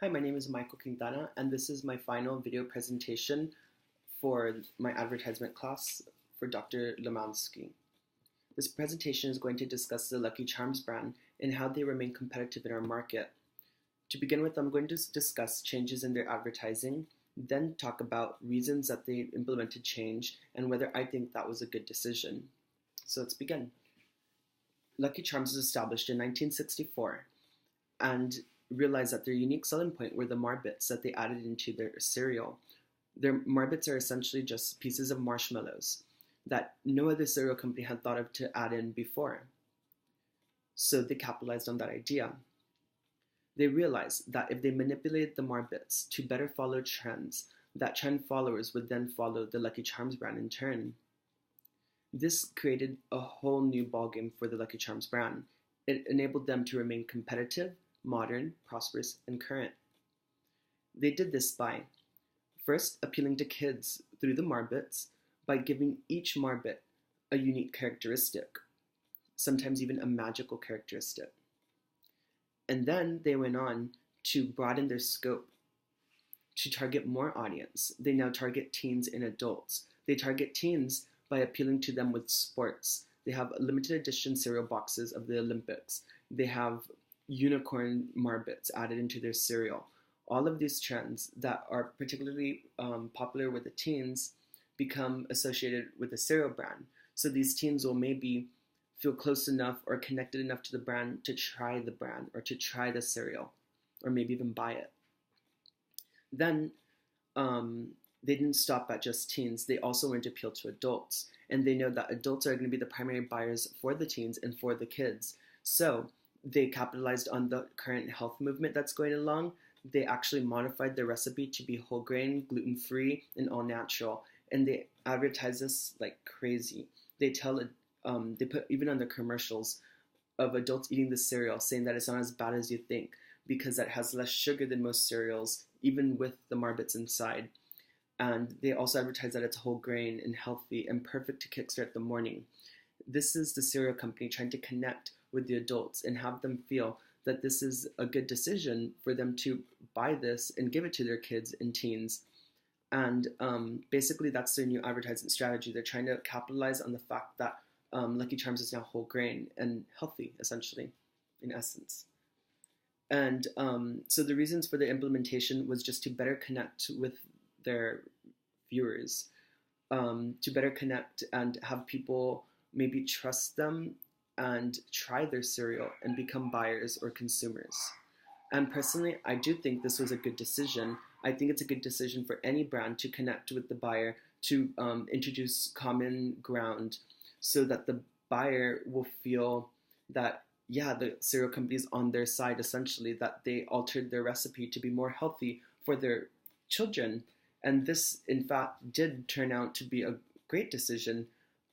Hi, my name is Michael Quintana, and this is my final video presentation for my advertisement class for Dr. Lemanski. This presentation is going to discuss the Lucky Charms brand and how they remain competitive in our market. To begin with, I'm going to discuss changes in their advertising, then talk about reasons that they implemented change and whether I think that was a good decision. So let's begin. Lucky Charms was established in 1964 and realized that their unique selling point were the Marbits that they added into their cereal. Their Marbits are essentially just pieces of marshmallows that no other cereal company had thought of to add in before. So they capitalized on that idea. They realized that if they manipulated the Marbits to better follow trends, that trend followers would then follow the Lucky Charms brand in turn. This created a whole new ballgame for the Lucky Charms brand. It enabled them to remain competitive, modern, prosperous, and current. They did this by first appealing to kids through the Marbits by giving each Marbit a unique characteristic, sometimes even a magical characteristic. And then they went on to broaden their scope to target more audience. They now target teens and adults. They target teens by appealing to them with sports. They have limited edition cereal boxes of the Olympics. They have unicorn Marbits added into their cereal. All of these trends that are particularly popular with the teens become associated with the cereal brand. So these teens will maybe feel close enough or connected enough to the brand to try the brand or to try the cereal or maybe even buy it. Then they didn't stop at just teens. They also went to appeal to adults. And they know that adults are going to be the primary buyers for the teens and for the kids. So they capitalized on the current health movement that's going along. They actually modified their recipe to be whole grain, gluten-free, and all natural. And they advertise this like crazy. They put even on their commercials of adults eating the cereal, saying that it's not as bad as you think because it has less sugar than most cereals, even with the Marbits inside. And they also advertise that it's whole grain and healthy and perfect to kickstart the morning. This is the cereal company trying to connect with the adults and have them feel that this is a good decision for them to buy this and give it to their kids and teens. And basically that's their new advertising strategy. They're trying to capitalize on the fact that Lucky Charms is now whole grain and healthy, essentially, in essence. And so the reasons for the implementation was just to better connect with their viewers, to better connect and have people maybe trust them and try their cereal and become buyers or consumers. And personally, I do think this was a good decision. I think it's a good decision for any brand to connect with the buyer, to introduce common ground so that the buyer will feel that, yeah, the cereal company is on their side, essentially, that they altered their recipe to be more healthy for their children. And this, in fact, did turn out to be a great decision.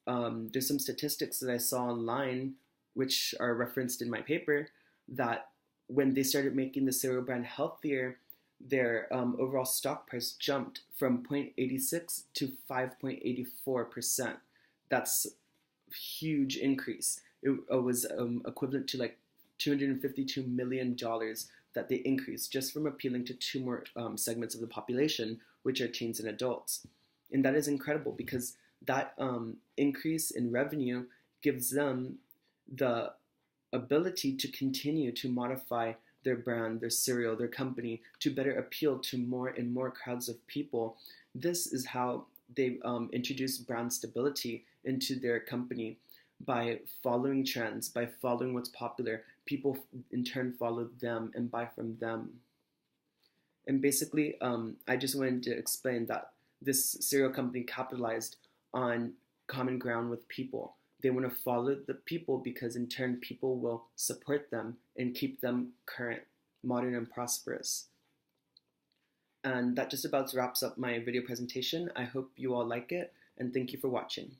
There's some statistics that I saw online, which are referenced in my paper, that when they started making the cereal brand healthier, their overall stock price jumped from 0.86 to 5.84%. That's a huge increase. It was equivalent to like $252 million that they increased just from appealing to two more segments of the population, which are teens and adults. And that is incredible because that increase in revenue gives them the ability to continue to modify their brand, their cereal, their company to better appeal to more and more crowds of people. This is how they introduce brand stability into their company, by following trends, by following what's popular. People in turn follow them and buy from them. And basically, I just wanted to explain that this cereal company capitalized on common ground with people. They want to follow the people because in turn people will support them and keep them current, modern, and prosperous. And that just about wraps up my video presentation. I hope you all like it, and thank you for watching.